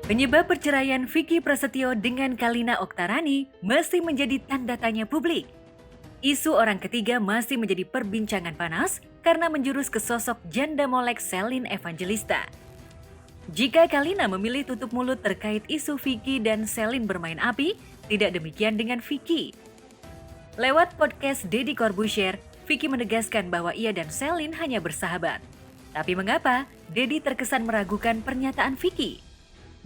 Penyebab perceraian Vicky Prasetyo dengan Kalina Oktarani masih menjadi tanda tanya publik. Isu orang ketiga masih menjadi perbincangan panas karena menjurus ke sosok janda molek Selin Evangelista. Jika Kalina memilih tutup mulut terkait isu Vicky dan Selin bermain api, tidak demikian dengan Vicky. Lewat podcast Deddy Corbuzier, Vicky menegaskan bahwa ia dan Selin hanya bersahabat. Tapi mengapa Deddy terkesan meragukan pernyataan Vicky?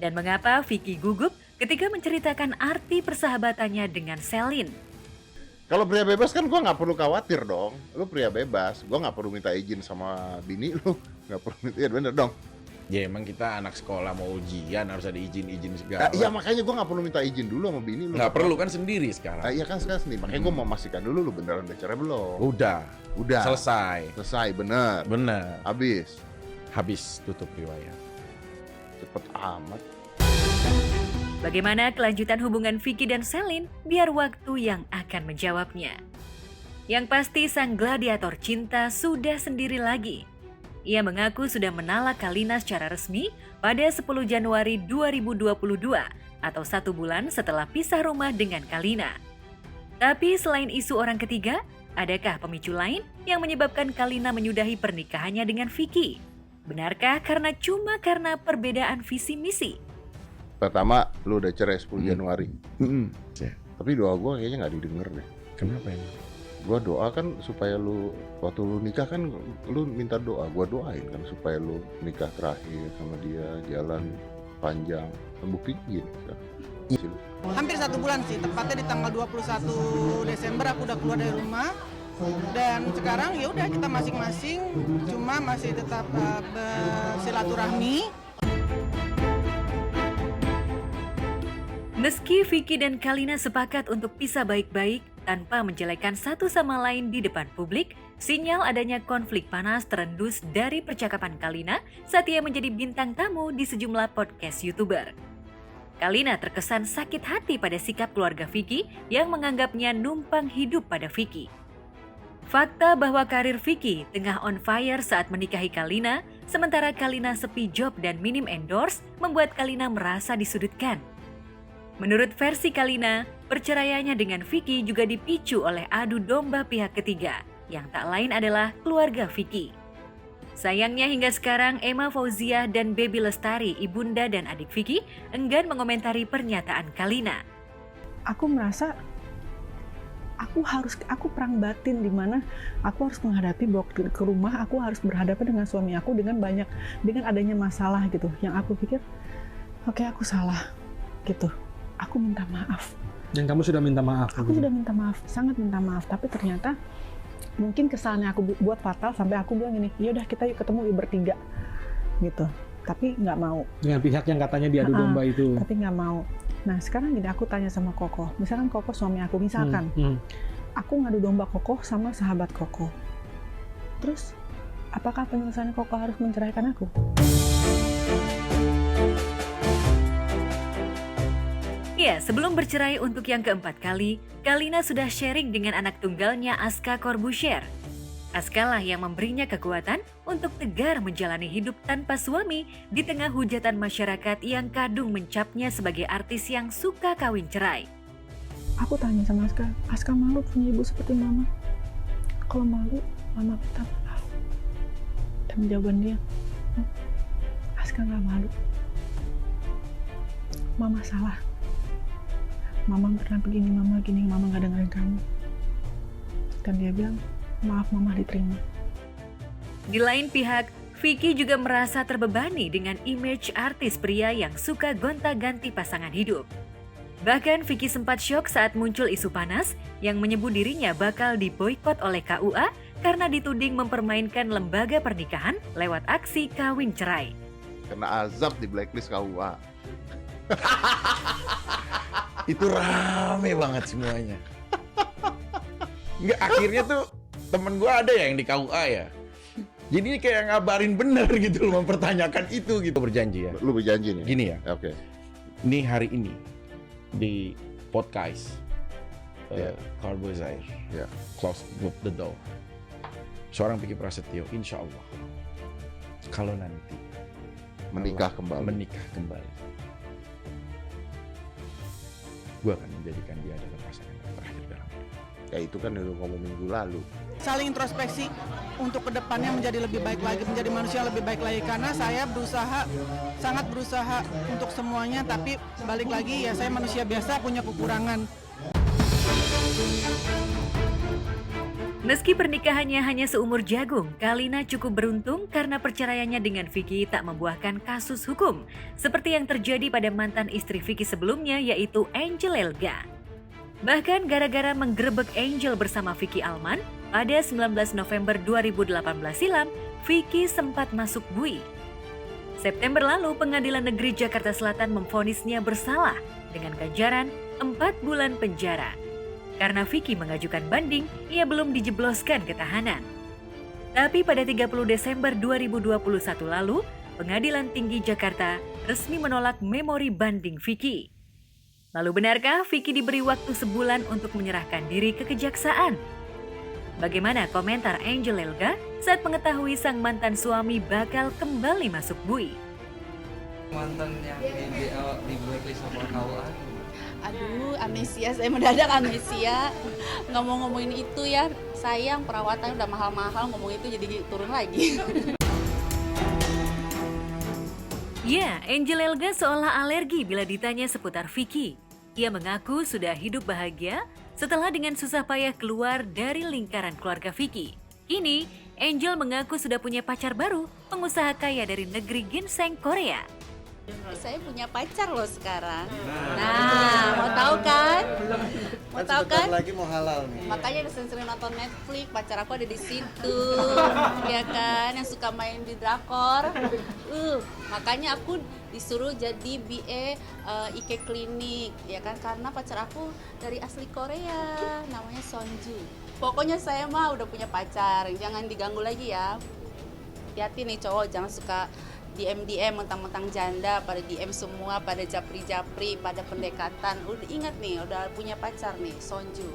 Dan mengapa Vicky gugup ketika menceritakan arti persahabatannya dengan Selin? Kalau pria bebas kan gue nggak perlu khawatir dong. Lu pria bebas, gue nggak perlu minta izin sama bini lu. Nggak perlu minta, ya bener dong. Ya emang kita anak sekolah mau ujian harus ada izin segala. Iya makanya gue nggak perlu minta izin dulu sama bini lu. Nggak perlu kan sendiri sekarang. Iya kan sekarang sendiri. Makanya gue mau memastikan dulu lu beneran udah cerai belum. Udah. Selesai, bener. Habis tutup riwayat. Cepet amat. Bagaimana kelanjutan hubungan Vicky dan Selin? Biar waktu yang akan menjawabnya. Yang pasti sang gladiator cinta sudah sendiri lagi. Ia mengaku sudah menalak Kalina secara resmi pada 10 Januari 2022 atau 1 bulan setelah pisah rumah dengan Kalina. Tapi selain isu orang ketiga, adakah pemicu lain yang menyebabkan Kalina menyudahi pernikahannya dengan Vicky? Benarkah karena perbedaan visi misi? Pertama, lu udah cerai 10 Januari. Tapi doa gue kayaknya nggak didengar deh. Kenapa ya? Gue doa kan supaya lu, waktu lu nikah kan lu minta doa. Gue doain kan supaya lu nikah terakhir sama dia, jalan panjang. Bukti gini. Hampir 1 bulan sih, tepatnya di tanggal 21 Desember aku udah keluar dari rumah. Dan sekarang ya udah kita masing-masing, cuma masih tetap bersilaturahmi. Meski Vicky dan Kalina sepakat untuk pisah baik-baik tanpa menjelekkan satu sama lain di depan publik, sinyal adanya konflik panas terendus dari percakapan Kalina saat ia menjadi bintang tamu di sejumlah podcast YouTuber. Kalina terkesan sakit hati pada sikap keluarga Vicky yang menganggapnya numpang hidup pada Vicky. Fakta bahwa karir Vicky tengah on fire saat menikahi Kalina, sementara Kalina sepi job dan minim endorse, membuat Kalina merasa disudutkan. Menurut versi Kalina, perceraiannya dengan Vicky juga dipicu oleh adu domba pihak ketiga, yang tak lain adalah keluarga Vicky. Sayangnya hingga sekarang Emma Fauzia dan Baby Lestari, ibunda dan adik Vicky, enggan mengomentari pernyataan Kalina. Aku merasa aku perang batin di mana aku harus menghadapi bawa ke rumah, aku harus berhadapan dengan suami aku dengan adanya masalah gitu. Yang aku pikir, oke, aku salah gitu. Aku minta maaf. Dan kamu sudah minta maaf? Aku sudah minta maaf, sangat minta maaf. Tapi ternyata mungkin kesalahannya aku buat fatal sampai aku bilang gini, yaudah kita yuk ketemu bertiga gitu. Tapi nggak mau. Dengan pihak yang katanya diadu domba itu? Tapi nggak mau. Nah sekarang gini, aku tanya sama Koko. Misalkan Koko suami aku, misalkan. Aku ngadu domba Koko sama sahabat Koko. Terus, apakah penyelesaian Koko harus menceraikan aku? Ya, sebelum bercerai untuk yang keempat kali, Kalina sudah sharing dengan anak tunggalnya Aska Corbuzier. Aska lah yang memberinya kekuatan untuk tegar menjalani hidup tanpa suami di tengah hujatan masyarakat yang kadung mencapnya sebagai artis yang suka kawin cerai. Aku tanya sama Aska malu punya ibu seperti mama? Kalau malu, mama minta maaf. Dan jawaban dia, Aska gak malu. Mama salah. Mama pernah begini, mama gini, mama gak dengerin kamu. Dan dia bilang, maaf mama, diterima. Di lain pihak, Vicky juga merasa terbebani dengan image artis pria yang suka gonta-ganti pasangan hidup. Bahkan Vicky sempat syok saat muncul isu panas yang menyebut dirinya bakal diboikot oleh KUA karena dituding mempermainkan lembaga pernikahan lewat aksi kawin cerai. Kena azab di blacklist KUA. Itu rame banget semuanya. Enggak, akhirnya tuh temen gue ada ya yang di KUA ya. Jadi kayak ngabarin bener gitu loh, mempertanyakan itu gitu. Berjanji ya. Lu berjanji nih? Gini ya. Oke. Ini hari ini di podcast Corbuzier, Close the Door. Seorang Vicky Prasetyo, insya Allah kalau nanti menikah kembali, gue akan menjadikan dia adalah pasangan yang terakhir dalam hidup. Ya itu kan udah ngomong minggu lalu. Saling introspeksi untuk kedepannya menjadi lebih baik lagi, menjadi manusia yang lebih baik lagi. Karena saya sangat berusaha untuk semuanya, tapi balik lagi ya saya manusia biasa punya kekurangan. Meski pernikahannya hanya seumur jagung, Kalina cukup beruntung karena perceraiannya dengan Vicky tak membuahkan kasus hukum, seperti yang terjadi pada mantan istri Vicky sebelumnya yaitu Angel Elga. Bahkan gara-gara menggerebek Angel bersama Vicky Alman, pada 19 November 2018 silam, Vicky sempat masuk bui. September lalu, Pengadilan Negeri Jakarta Selatan memvonisnya bersalah dengan ganjaran 4 bulan penjara. Karena Vicky mengajukan banding, ia belum dijebloskan ke tahanan. Tapi pada 30 Desember 2021 lalu, Pengadilan Tinggi Jakarta resmi menolak memori banding Vicky. Lalu benarkah Vicky diberi waktu sebulan untuk menyerahkan diri ke kejaksaan? Bagaimana komentar Angel Elga saat mengetahui sang mantan suami bakal kembali masuk bui? Mantan yang di blacklist sama KUA. Aduh, amnesia, saya mendadak amnesia. Nggak mau ngomongin itu ya, sayang perawatan udah mahal-mahal, ngomong itu jadi turun lagi. Ya, Angel Elga seolah alergi bila ditanya seputar Vicky. Ia mengaku sudah hidup bahagia setelah dengan susah payah keluar dari lingkaran keluarga Vicky. Kini, Angel mengaku sudah punya pacar baru, pengusaha kaya dari negeri ginseng Korea. Saya punya pacar loh sekarang. Nah, mau tahu kan? Mau tahu kan? Lagi mau halal nih. Makanya udah sering nonton Netflix, pacar aku ada di situ, ya kan? Yang suka main di drakor. Makanya aku disuruh jadi BA IK Klinik, ya kan? Karena pacar aku dari asli Korea, namanya Sonju. Pokoknya saya mah udah punya pacar, jangan diganggu lagi ya. Hati-hati nih cowok, jangan suka DM mentang-mentang janda, pada DM semua, pada japri-japri, pada pendekatan. Udah ingat nih, udah punya pacar nih, Sonju.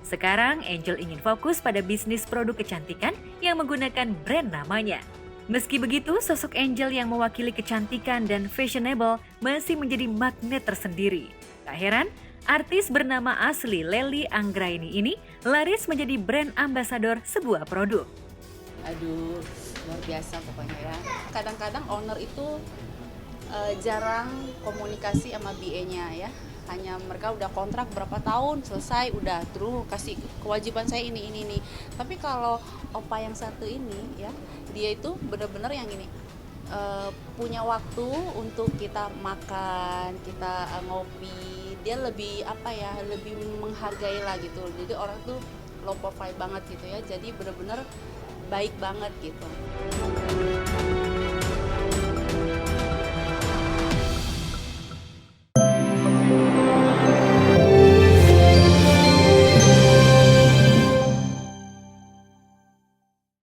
Sekarang Angel ingin fokus pada bisnis produk kecantikan yang menggunakan brand namanya. Meski begitu, sosok Angel yang mewakili kecantikan dan fashionable masih menjadi magnet tersendiri. Tak heran, artis bernama asli Lely Anggraini ini laris menjadi brand ambasador sebuah produk. Aduh, luar biasa pokoknya ya. Kadang-kadang owner itu jarang komunikasi sama BA-nya ya. Hanya mereka udah kontrak berapa tahun, selesai, udah terus kasih kewajiban saya ini. Tapi kalau opa yang satu ini ya, dia itu benar-benar yang ini, punya waktu untuk kita makan, kita ngopi. Dia lebih lebih menghargai lah gitu. Jadi orang tuh low profile banget gitu ya. Jadi benar-benar baik banget gitu.